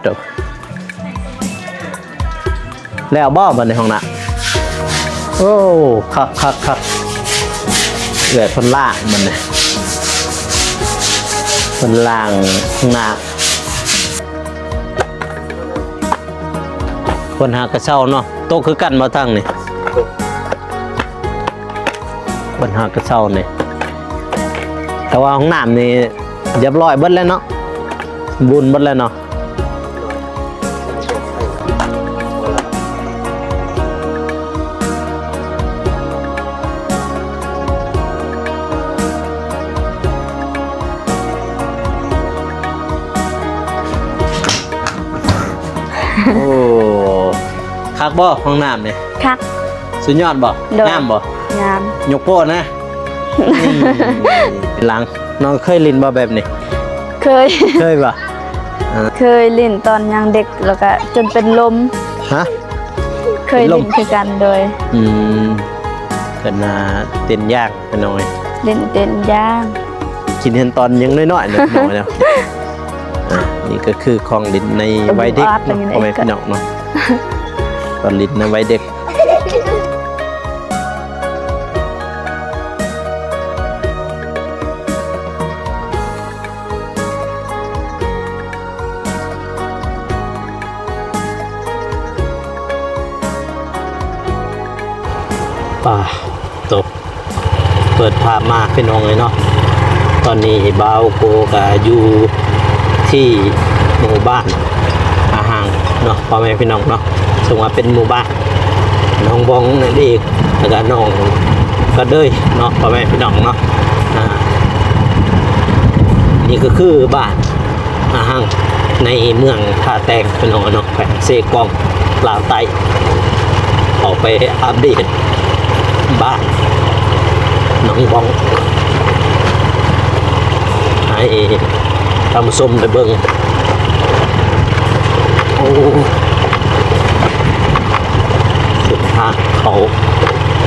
จบแล้วบ่บันในห้องน่ะโอ้คักเกิดคนล่างมันเนี่ยคนล่างหนักคนหากระเช้าเนาะโตคือกันมาตั้งนี่คนหากระเช้านี่แต่ว่าห้องน้ำนี่เรียบร้อยเบิดแล้วเนาะบุญเบิดแล้วเนาะโอ้คักบ่ห้องน้ำเนี่ยคักสุดยอดบ่งามบ่งามยกโป้นะหลังน้องเคยลินบ่แบบนี้เคยบ่เคยลินตอนยังเด็กแล้วก็จนเป็นลมฮะเคยลินคือกันโดยกันเต้นยากไปหน่อยลินเต้นย่างกินเห็นตอนยังน้อยๆเนี่ยน้อยแล้วนี่ก็คือของลินในวัยเด็กพ่อแม่พี่น้องเนาะตอนลินในวัยเด็กป่าตกเปิดภาพมาเป็นองเลยเนาะตอนนี้บ่าวโกก็อยู่ที่หมู่บ้านอาหางเนาะพ่อแม่พี่น้องเนาะซึ่งว่าเป็นหมู่บ้านน้องบองนั่นเองแล้วก็น้องก็เด้ยเนาะพ่อแม่พี่น้องเนาะนี่ก็คือบ้านอาหางในเมืองท่าแตงพี่น้องเนาะแขวงเซกองลาวใต้ออกไปอัปเดตบ้านน้องบองให้ทำส้มไปเบิ่งโอ้สุดทางเขา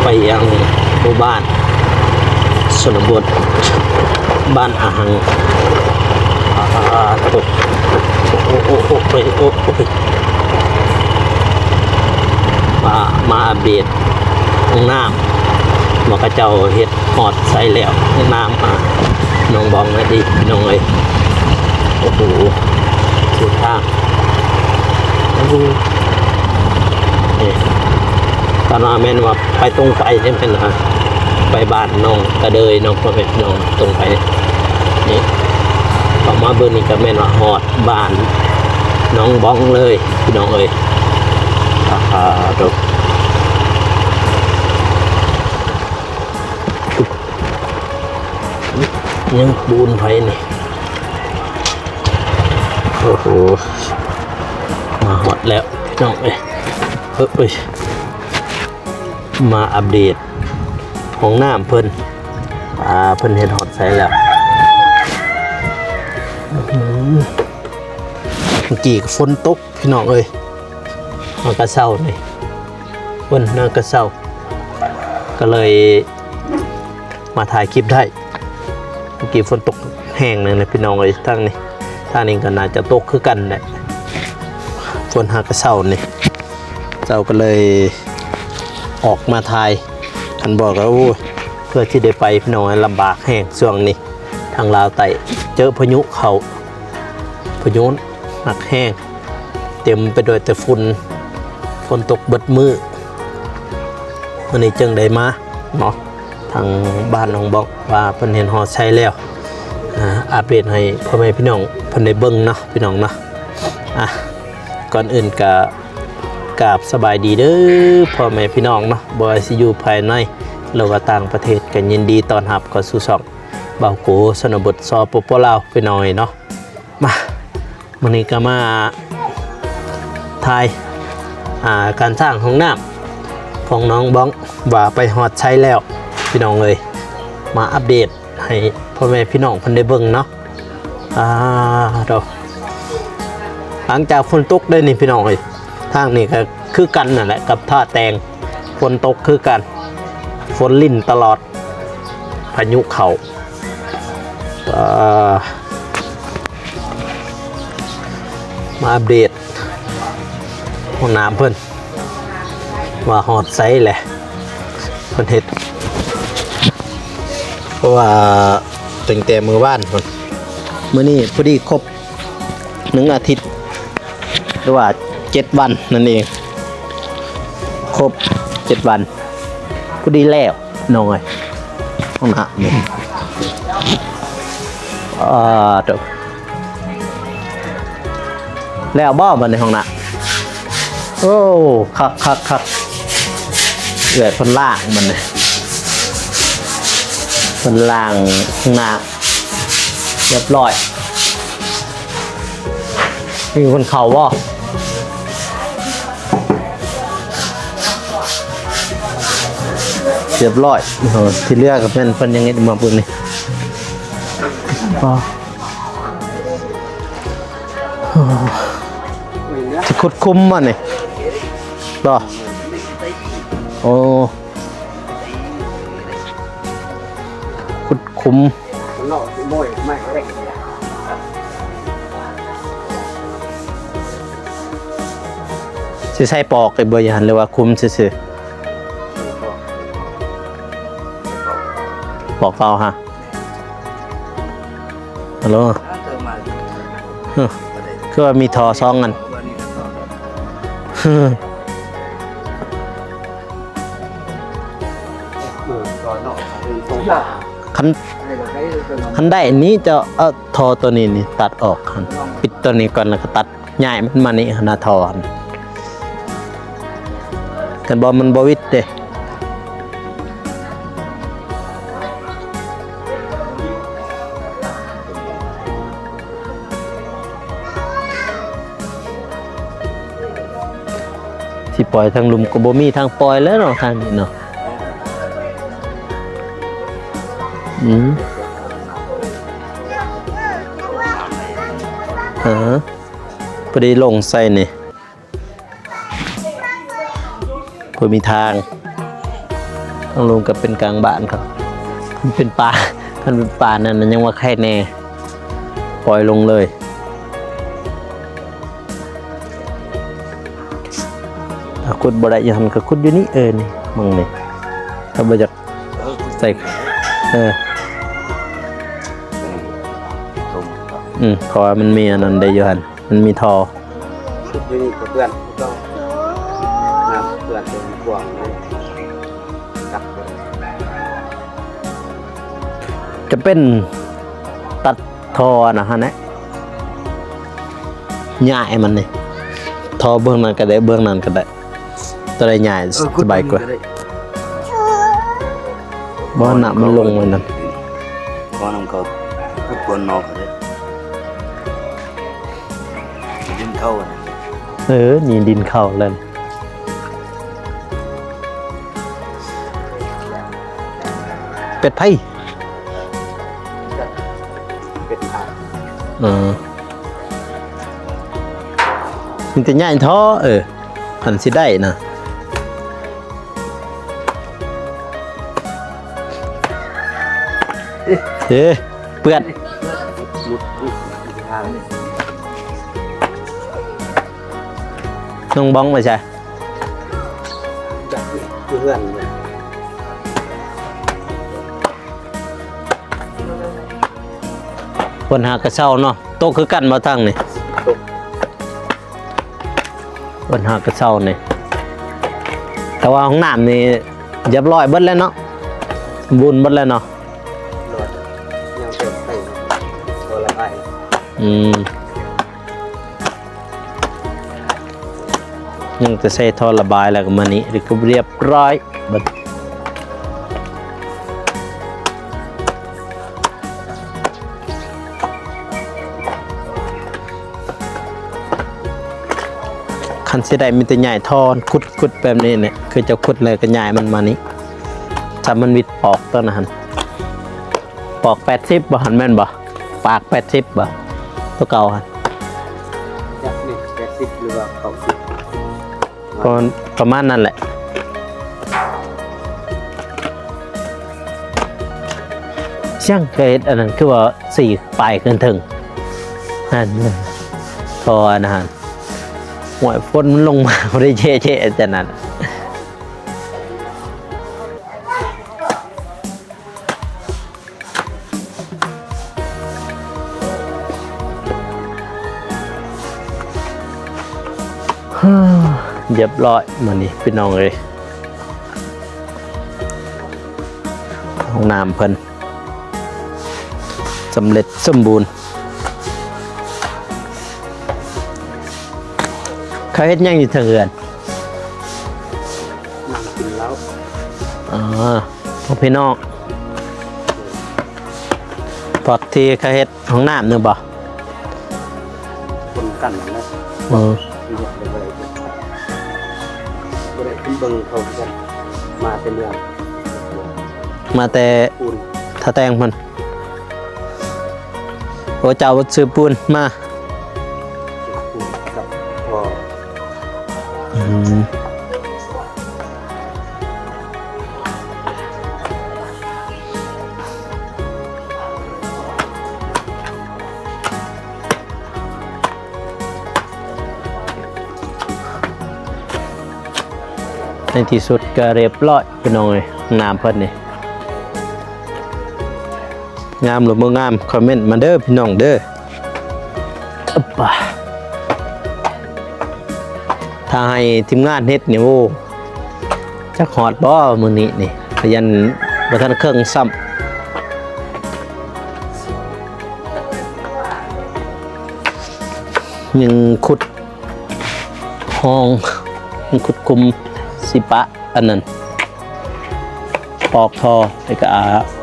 ไปยังหมู่บ้านชนบทบ้านอาหังตกมาอัปเดตห้องน้ำบอกกระเจ้าเฮ็ดหอดใส่แล้วห้องน้ำน้องบองนะดิน้องเอ้ยโอ้โหสุดทางนี่ตอนว่าแม่นว่าไปตรงไปนี่เป็นฮะไปบ้านน้องกระเดยน้องพ่อแม่น้องตรงไปนี่ออกมาเบอร์นี้ก็แม่นว่าหอดบ้านน้องบองเลยพี่น้องเอ้ยดูยังปูนไฟนี่โอ้โหมาหอดแล้วพี่น้องเอ้ยมาอัปเดตห้องน้ำเพิ่นเพิ่นเห็นหอดใส่แล้วเมื่อกี้ฝนตกพี่น้องเอ้ยมากระเซ้านี่ฝนน่ากระเซ้าก็เลยมาถ่ายคลิปได้เมื่อกี้ฝนตกแห้งเลยนะพี่น้องเอ้ยทางนี้ก็น่าจะตกคือกันแหละฝนหากระเซ้านี่เจ้าก็เลยออกมาถ่ายคันบอกแล้วเพื่อที่ได้ไปพี่น้องลำบากแห้งช่วงนี้ทางลาวใต้เจอพายุเขาพายุหนักแห้งเต็มไปด้วยแต่ฝนตกเบิดมือวันนี้จึงได้มาเนาะทางบ้านน้องบอกว่าเพิ่นเห็นหอใช้แล้วอัปเดตให้พ่อแม่พี่น้องเพิ่นได้เบิ่งเนาะพี่น้องเนาะก่อนอื่นก็กราบสบายดีเด้อพ่อแม่พี่น้องเนาะบ่ว่าสิอยู่ภายในหรือว่าต่างประเทศก็ยินดีต้อนรับเข้าสู่ช่องบ่าวโกชนบทสปปลาวพี่น้องเนาะมามื้อนี้ก็มาถ่ายการสร้างห้องน้ำของน้องบ้องว่าไปฮอดใช้แล้วพี่น้องเลยมาอัปเดตให้พ่อแม่พี่น้องเพิ่นได้เบิ่งเนาะหลังจากฝนตกได้นี่พี่น้องเลยทางนี้ก็คือกันนั่นแหละกับท่าแตงฝนตกคือกันฝนลิ่นตลอดพายุเข่า มาอัปเดตห้องน้ำเพิ่นว่าฮอดไซส์แหละเพิ่นเฮ็ดเพราะว่าตั้งแต่มื้อวานเพิ่นมื้อนี้พอดีครบ1 อาทิตย์หรือว่า7 วันนั่นเองครบ7 วันพอดีแล้วน้อยห้องน้ำนี่เดี๋ยวแล้วบ่มันในห้องน้ำโอ้คักเกิดคนล่างมันเลยคนล่างข้างหน้าเรียบร้อยมีคนเข่าบ่เรียบร้อยที่เลือกกับเป็นคนยังไงมาปุ่นนี่จะคุดคุ้มมันนี่บ่โอ้คุดคุ้มสิใส่ปอกไอ้เบอร์ยันหรือว่าคุ้มซื่อๆปอกเปล่าฮะฮัลโหลคือว่ามีทอซองกันคันได้อันนี้จะเอาทอตัวนี้นี่ตัดออกครับปิดตัวนี้ก่อนแล้วก็ตัดใหญ่มันมานี่หน้าทอกันบอมันบวิดเด้สิปล่อยทางลุมก็บ่มีทางปล่อยแล้วเนาะทางนี้เนาะพอดีลงใส่นี่พอมีทางต้องลงกับเป็นกลางบ้านครับมันเป็นป่ามันเป็นป่านั่นยังว่าแค่แน่ปล่อยลงเลยถ้าคุดบ่ได้ยันก็คุดอยู่นี่นี่มึงนี่ถ้าบ่อยากใส่เพราะว่ามันมีอันนั้นได้อยู่หันมันมีทอคุดอยู่นี่กับเพื่อนก็น้ำเพื่อนเป็นกวางเลยจับจะเป็นตัดทอนะฮะเนี่ยใหญ่มันนี่ทอเบื้องนั้นก็ได้เบื้องนั้นก็ได้ตัวใดใหญ่สบายกว่าบ่หนักมันลงมันนั่นก็น้ำเขาคุดบนนอกเลยดินเข้านี่ดินเข้าเลยเป็ดไผ่เป็ดไผ่มันจะใหญ่ท้อหันสิได้นะเปื้อนน้องบ้องไปใช่เพื่อนคนหากระเช้าเนาะโตคือกันมาทั้งนี่คนหากระเช้านี่แต่ว่าห้องน้ำนี่เรียบร้อยเบิดแล้วเนาะบุญเบิดแล้วเนาะยังเป็นไปตัวละไปยังจะใส่ท่อระบายแล้วก็มานี้ก็เรียบร้อยบัดคันเสียดายมีแต่ใหญ่ทอนคุดแบบนี้เนี่ยคือจะคุดเลยก็ใหญ่มันมานี้ถ้ามันวิดปอกต้นหันปอก80บ่หันแม่นบ่ปาก80บ่ตัวเก่าหันจากนี่80หรือว่า90ประมาณนั้นแหละช่างเกรดอันนั้นคือว่า4 ปลายเกินถึงนั่น ทออาหารหวยฝนมันลงมาบ่ได้เช่ๆจังนั้นเรียบร้อยมื้อนี้พี่น้องเอ้ยห้องน้ำเพิ่นสำเร็จสมบูรณ์เขาเฮ็ดหยังอยู่ทางเรือน นั่งกินแล้ว อ๋อพวกพี่น้องพอที่เขาเฮ็ดห้องน้ำนึงบ่ คนกันนะ อือ ที่เห็นเป็นอะไรบ่ได้ขึ้นเบิ่งเขากันมาเป็นเรื่อง มาแต่ ปูน ท่าแตงเพิ่นโอ้เจ้าซื้อปูนมา ปูนกับพอ อืมในที่สุดก็เรียบร้อยพี่น้องเอ้ยน้ำเพิ่นนี่งามหรือบ่งามคอมเมนต์มาเด้อพี่น้องเด้ออึ๊บป่ะถ้าให้ทีมงานเฮ็ดนี่โอ้จักฮอดบ่มื้อนี้นี่พยันบ่ทันเครื่องซ้ำยังขุดห้องยังขุดคุมสิปะอันนั้นปอกท่อแล้วก็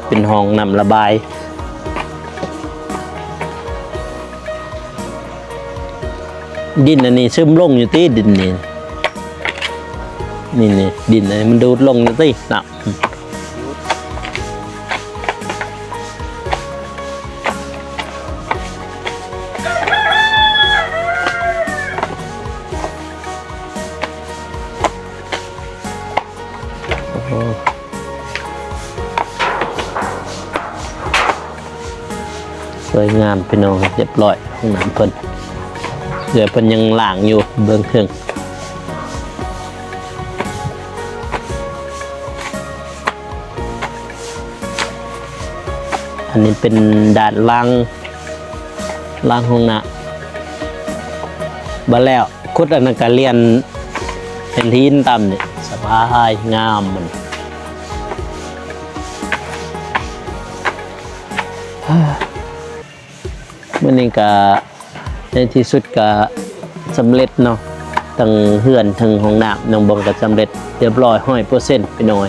เป็นห้องน้ำระบายดินอันนี้ซึมลงอยู่ที่ดินนี่นี่ดินอันนี้มันดูดลงอยู่ที่น่ะสวยงามพี่น้องเรียบร้อยห้องน้ำเพิ่นเดี๋ยวเพิ่นยังล้างอยู่เบื้องเครื่องอันนี้เป็นด่านล้างห้องน้ำบ่แล้วคุดอันนั้นก็เรียนเป็นทีนตามนี่สบายงามมันมื่อนี้ก็ในที่สุดก็สำเร็จเนาะทั้งเฮือนทั้งห้องน้ำน้องบงก็สำเร็จเรียบร้อย100%ไปหน่อย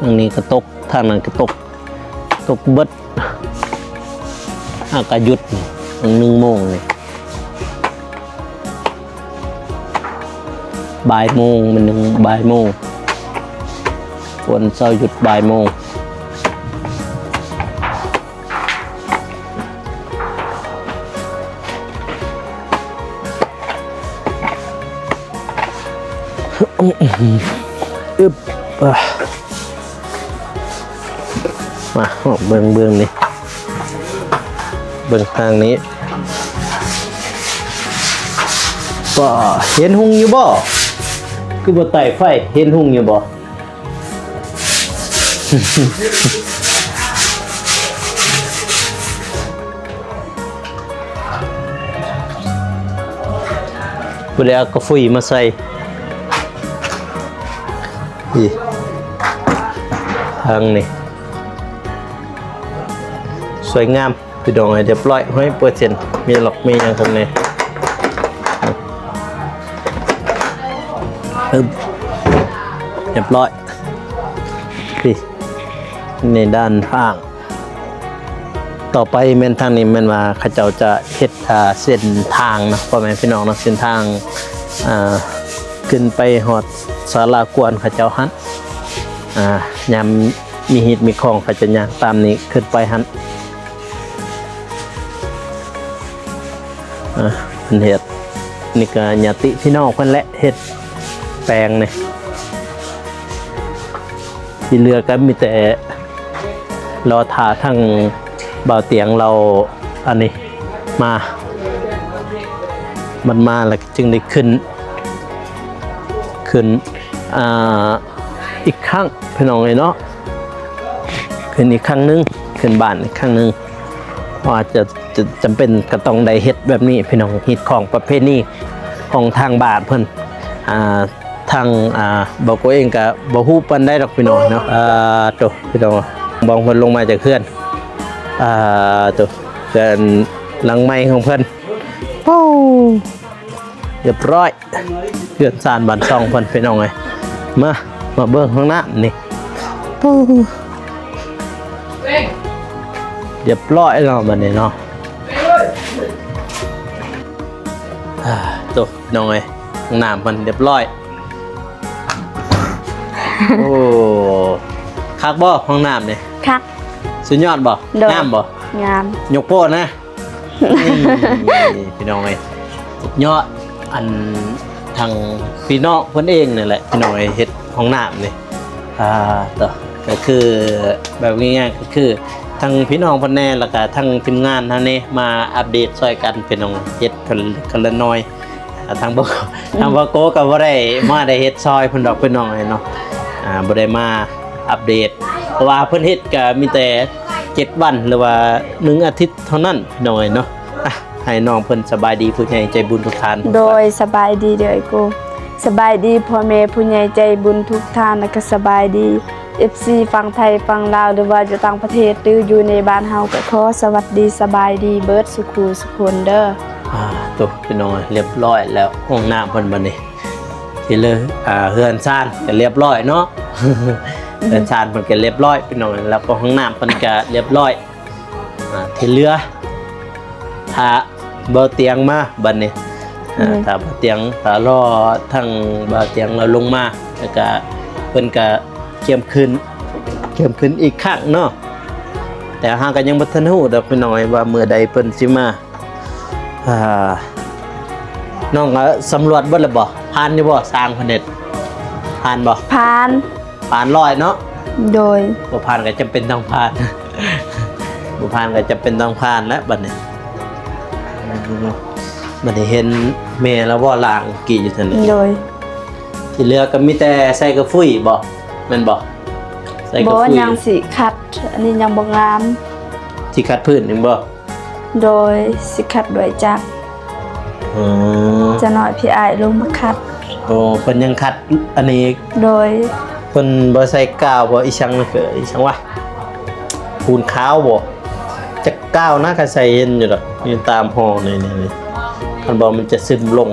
ทางนี้ก็ตกทางนั้นก็ตกเบิดก็หยุด1 โมงนี่บ่ายโมงมันบ่ายโมงฝนเช้าหยุดบ่ายโมงอึบมาเบื้องนี่เบื้องทางนี้ก็เห็นหุงอยู่บ่คือบ่ไต่ไฟเห็นหุงอยู่บ่ บ่ได้เอากาแฟมาใส่นี่ทางนี้สวยงามพี่น้องเรียบร้อย100%มีหลอกมีอย่างตรงนี้เรียบร้อยพี่ในด้านข้างต่อไปแม่นทางนี้แม่นว่าเขาเจ้าจะเฮ็ดเส้นทางนะพ่อแม่พี่น้องนะเส้นทางขึ้นไปฮอดศาลากวนเขาเจ้าหันยามมีหิดมีของเขาจะย่างตามนี้ขึ้นไปหัน เพิ่นเฮ็ดนี่ก็ญาติพี่น้องเพิ่นแหละเฮ็ดแปลงนี่ที่เหลือก็มีแต่รอท่าทั้งบ่าวเตียงเราอันนี้มันมาแล้วจึงได้ขึ้นอีกครั้งพี่น้องเลยเนาะขึ้นอีกครั้งนึงขึ้นบ้านอีกครั้งนึงว่าจะจำเป็นก็ต้องได้เฮ็ดแบบนี้พี่น้องฮิตของประเภทนี้ของทางบ้านเพิ่นทางบอกว่าเองก็บ่ฮู้ปานใดดอกพี่น้องเนาะตัวพี่น้องบองเพิ่นลงมาจากเพื่อนตัวเพื่อนหลังไม้ของเพิ่นโอ้เรียบร้อยเพื่อนซานบ้านซองเพิ่นพี่น้องเอ้ยมาเบิ่งข้างหน้านี่เรียบร้อยแล้วบัดนี้เนาะตัวพี่น้องเอ้ยข้างหน้ามันเรียบร้อยโอ้คักบ่ห้องน้ำเนี่ย คัก สุดยอดบ่ โดย งามบ่ งาม ยกโป้นะนี่พี่น้องเอ้ยสุดยอดอันทางพี่น้องเพิ่นเองนี่แหละพี่น้องเอ้ยเฮ็ดห้องน้ำนี่ต่อก็คือแบบง่ายๆก็คือทางพี่น้องเพิ่นแน่แล้วก็ทางทีมงานเฮานี่มาอัปเดตช่วยกันพี่น้องเฮ็ดคนละน้อยทางบ่โกก็บ่ได้มาได้เฮ็ดซอยเพิ่นดอกพี่น้องเอ้ยเนาะบ่ได้มาอัปเดตเพราะว่าเพิ่นเฮ็ดก็มีแต่7วันหรือว่า1อาทิตย์เท่านั้นพี่น้องเอ้ยเนาะให้น้องเพิ่นสบายดีผู้ใหญ่ใจบุญทุกท่านโดยสบายดีเด้อกูสบายดีพ่อแม่ผู้ใหญ่ใจบุญทุกท่านแล้วก็สบายดี FC ฝั่งไทยฝั่งลาวหรือว่าอยู่ต่างประเทศหรืออยู่ในบ้านเฮาก็ขอสวัสดีสบายดีเบิดสุขสุขคนเด้อตัวพี่น้องเรียบร้อยแล้วห้องน้ำเพิ่นบัดนี้ที่เลยเฮือนซ่านก็เรียบร้อยเนาะ เฮือนซ่านเพิ่นก็เรียบร้อยพี่น้องแล้วก็ห้องน้ำเพิ่นก็เรียบร้อยที่เหลือถ้าบ่เตียงมาบัดนี้ถ้าบ่เตียงถ้ารอทั้งบ่เตียงเราลงมาแล้วก็เพิ่นก็เข้มขึ้นอีกครั้งเนาะแต่หาก็ยังบ่ทันฮู้ดอกพี่น้องว่าเมื่อใดเพิ่นสิมาน้องก็สำรวจเบิดแล้วบ่ผ่านอยู่บ่สร้างเพิ่นเฮ็ดผ่านบ่ผ่านร้อยเนาะโดยบ่ผ่านก็จำเป็นต้องผ่าน บ่ผ่านก็จำเป็นต้องผ่านแล้วบัดนี้เห็นแม่แล้วบ่ล้างกี่อยู่ซั่นนี่โดยที่เหลือก็มีแต่ใส่กระฟุ้ยบ่แม่นบ่ใส่กระฟุ้ยบ่ยังสิคัดอันนี้ยังบ่งามสิคัดพื้นนึงบ่โดยสิคัดด้วยจักรจะน้อยพี่อ้ายลงมาคัดโอ้เพิ่นยังคัดอันนี้โดยเพิ่นบ่ใส่กาวบ่อีชังเกิดอีชังวะปูนขาวบ่จักกาวนะก็ใส่เห็นอยู่ดอกอยู่ตามห้องนี่คันบ่มันจะซึมลง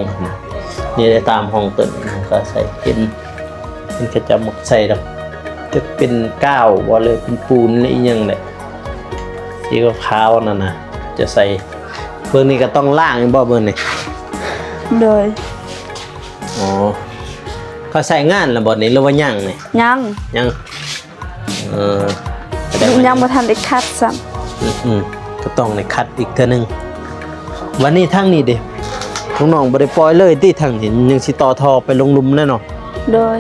นี่ได้ตามห้องเติ้นก็ใส่เป็นมันก็จะหมดใส่ดอกจะเป็นกาวบ่เลยเป็นปูนอีหยังแหละสีขาวนั่นน่ะจะใส่เบิ่งนี่ก็ต้องล้างบ่เบิ่งนี่โดยอ๋อเขาใส่งานแล้วบ่นี่หรือว่ายังนี่ยังยังยังบ่ทันได้คัดซ้ำก็ต้องได้คัดอีกเทื่อนึงวันนี้ทางนี้เด้น้องๆบ่ได้ปล่อยเลยติทางนี้ยังสิต่อท่อไปลงหลุมแน่เนาะโดย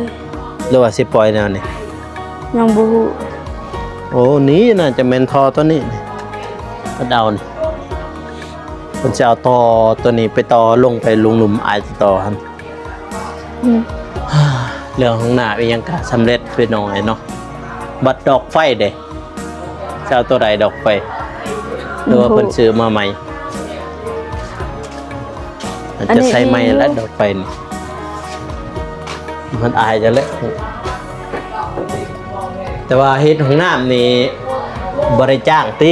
หรือว่าสิปล่อยแนวนี้ยังบ่ฮู้โอ้นี่น่าจะแม่นท่อตัวนี้ก็เดานี่เพิ่นจะเอาต่อตัวนี้ไปต่อลงไปลงหลุมอายต่อหั่นเรื่องของหน้าอีหยังก็สำเร็จพี่น้องเนาะบัดดอกไฟเด้จะเอาตัวใดดอกไฟหรือว่าเพิ่นซื้อมาใหม่จะใช้ใหม่แล้วดอกไฟนี่มันอายจะเละแต่ว่าเฮ็ดของน้ำนี่บ่ได้จ้างติ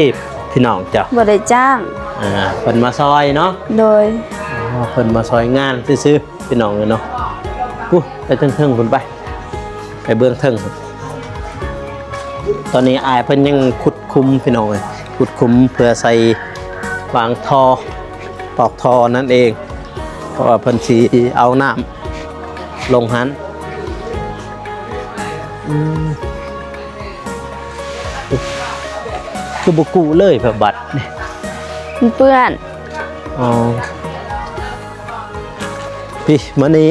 พี่น้องจ้ะบ่ได้จ้างเพิ่นมาซอยเนาะโดยเพิ่นมาซอยงานซื่อๆพี่น้องเนาะไปเทิงๆพุ่นไปเบื้องเทิงตอนนี้อายเพิ่นยังขุดคุมพี่น้องเลยขุดคุมเพื่อใส่วางท่อตอกท่อนั่นเองเพราะว่าเพิ่นสิเอาน้ำลงหันคือบุกูเลยแบบบัดเปื้อนอ๋อ พี่มื้อนี้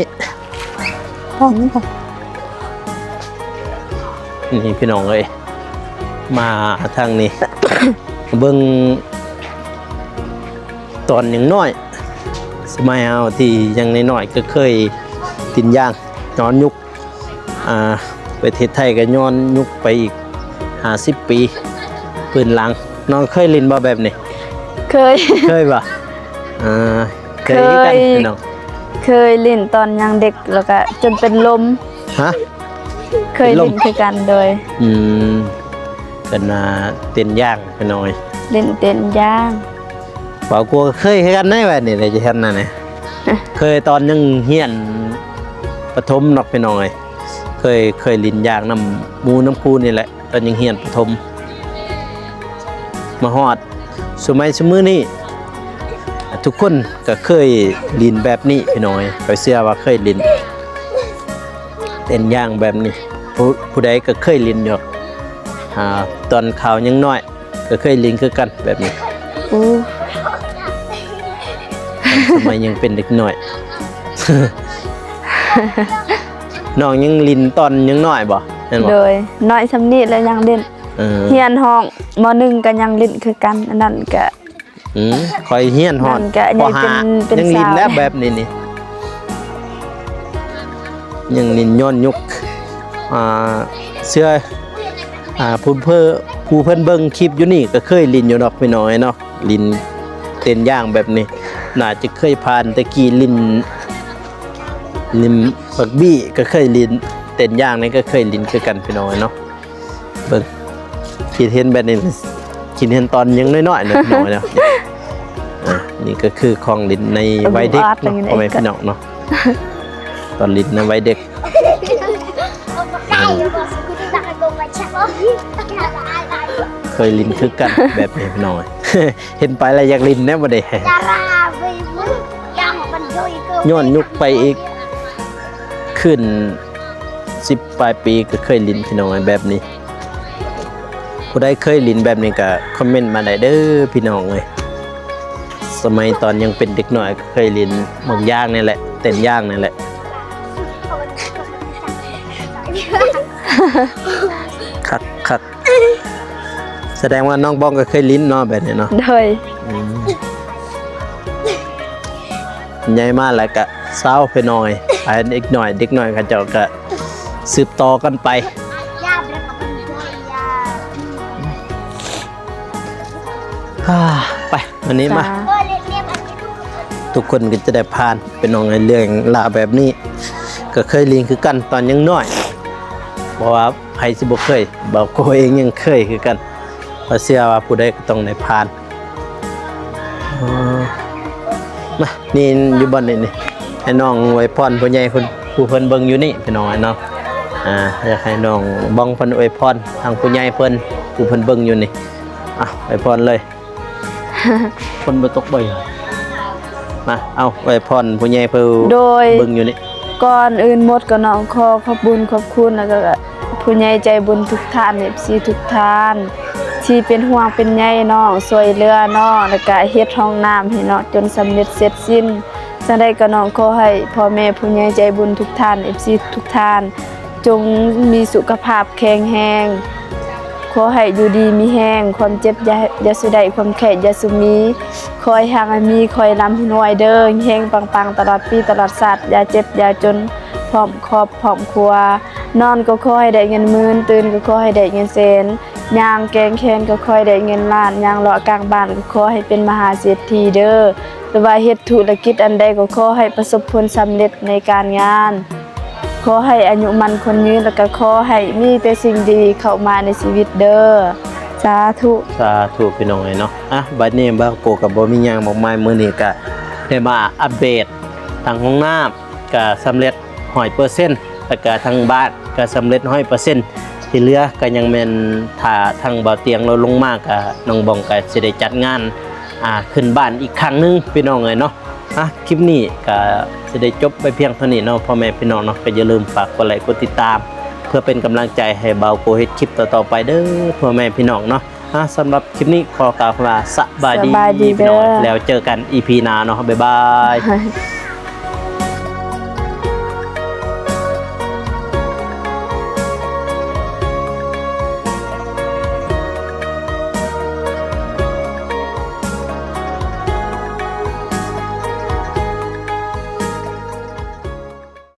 นี่พี่น้องเอ้ยมาทางนี้ เบิ่งตอนยังน้อยสมัยเอาที่ยังน้อยๆก็เคยกินย่างย้อนยุคประเทศไทยก็ย้อนยุคไปอีก50 ปีปืนหลังน้องเคยเล่นบ่แบบนี้ เคย เคยป่ะเคยกันพี่น้อง เคยเล่นตอนยังเด็กแล้วก็จนเป็นลม ฮะ เคยเล่นคือกันโดย กันเต้นย่างไปหน่อย เล่นเต้นย่าง เปล่ากลัวเคยกันได้แบบนี้เลยจะเห็นนั่น เคยตอนยังเฮียนประถมนอกไปหน่อยเคยลินย่างน้ำหมูน้ำคูนี่แหละตอนยังเฮียนประถมมาฮอดสมัยสมือนี้ทุกคนก็เคยลินแบบนี้พี่น้อยไปเชื่อว่าเคยลินเต้นย่างแบบนี้ผู้ใดก็เคยลินอยู่ตอนข่าวยังน้อยก็เคยลินคือกันแบบนี้ อู้ สมัยยังเป็นเด็กน้อย น้องยังลินตอนยังน้อยบ่เห็นบ่ โดยน้อยสำนีแล้วยังเล่น เฮียนห้องม.1 ก็ยังเล่นคือกันอันนั้นก็ คอยเฮียนฮอด นั่นก็ยังเป็น ยังลิน สาว แล้วแบบนี้นี่ยังลินย้อนยุคเสื้อผู้เพิ่นเบิ่งคลิปอยู่นี่ก็เคยลินอยู่ดอกพี่น้อยเนาะลินเต้นย่างแบบนี้น่าจะเคยผ่านตะกี้ลินบักบี้ก็เคยลินเต้นย่างนี่ก็เคยลินคือกันพี่น้อยเนาะเบิ่งคิดเห็นแบบนี้คิดเห็นตอนยังน้อยๆเนาะพี่น้อยเนาะนี่ก็คือของลินในวัยเด็กเนาะพ่อแม่พี่น้องเนาะตอนลินในวัยเด็กเคยลินคือกันแบบนี้พี่น้อย เห็นไปแล้วอยากลินแน่บ่ได้ย้อนยุคไปอีกขึ้น10 ปลายปีก็เคยลินพี่น้องแบบนี้ผู้ใดเคยลินแบบนี้ก็คอมเมนต์มาได้เด้อพี่น้องเอ้ยสมัยตอนยังเป็นเด็กน้อยก็เคยลินหมกย่างนี่แหละเต้นย่างนี่แหละคักแสดงว่าน้องบ้องก็เคยลิ้นเนาะแบบนี้เนาะ โดย ใหญ่มากแล้วก็เศร้าไปหน่อยเด็กหน่อยเขาเจ้าก็สืบต่อกันไปไปวันนี้มาทุกคนก็จะได้ผ่านเป็นน้องในเรื่องราวแบบนี้ก็เคยลิ้นคือกันตอนยังน้อยเพราะว่าใครสิบ่เคยบอกโกเองยังเคยคือกันเพราะเชื่อว่าผู้ใดก็ต้องได้ผ่านมานี่อยู่บ่อนนี่ให้น้องอวยพรผู้ใหญ่คนผู้เพิ่นเบิ่งอยู่นี่พี่น้องเนาะอยากให้น้องบ้องเพิ่นอวยพรทางผู้ใหญ่เพิ่นผู้เพิ่นเบิ่งอยู่นี่อวยพรเลย คนบ่ตกบ่อยมาเอาอวยพรผู้ใหญ่เพิ่น โดย เบิ่งอยู่นี่ ก่อนอื่นหมดก็น้องขอบบุญขอบคุณแล้วก็ผู้ใหญ่ใจบุญทุกท่าน FC ทุกท่านที่เป็นห่วงเป็นใยน้องช่วยเหลือน้องแล้วก็เฮ็ดห้องน้ำให้น้องจนสำเร็จเสร็จสิ้นจังได๋ก็น้องขอให้พ่อแม่ผู้ใหญ่ใจบุญทุกท่าน FC ทุกท่านจงมีสุขภาพแข็งแรงขอให้อยู่ดีมีแรงความเจ็บอย่าสุได้ความแข็งอย่าสุมีคอยห่างให้มีคอยร่ำให้รวยเด้อแฮงปังๆตลอดปีตลอดชาติอย่าเจ็บอย่าจนพร้อมครอบพร้อมครัวนอนก็ขอให้ได้เงินหมื่นตื่นก็ขอให้ได้เงินแสนย่างแกงแค้นก็ขอให้ได้เงินล้านย่างเลาะกลางบ้านก็ขอให้เป็นมหาเศรษฐีเด้อหรือว่าเฮ็ดธุรกิจอันใดก็ขอให้ประสบผลสำเร็จในการงานขอให้อายุมันคนยืนแล้วก็ขอให้มีแต่สิ่งดีเข้ามาในชีวิตเด้อสาธุ สาธุพี่น้องเนาะบัดนี้บ่าวโกกับบ่มีหยังมากมายมื้อนี้ก็ได้มาอัปเดตทางห้องน้ำก็สำเร็จ 100% แล้วก็ทางบ้านก็สำเร็จ 100% ที่เหลือก็ยังแม่นถ้าทางบ่าวเตียงเราลงมาก็น้องบองก็สิได้จัดงานขึ้นบ้านอีกครั้งนึงพี่น้องเอ้ยเนาะคลิปนี้ก็สิได้จบไปเพียงเท่านี้เนาะพ่อแม่พี่น้องเนาะก็อย่าลืมฝากกดไลค์กดติดตามเพื่อเป็นกำลังใจให้บ่าวโกเฮ็ดคลิปต่อๆไปเด้อพ่อแม่พี่น้องเนาะสำหรับคลิปนี้ขอกล่าวคำว่าสบายดีพี่น้องแล้วเจอกัน EP หน้าเนาะบ๊ายบาย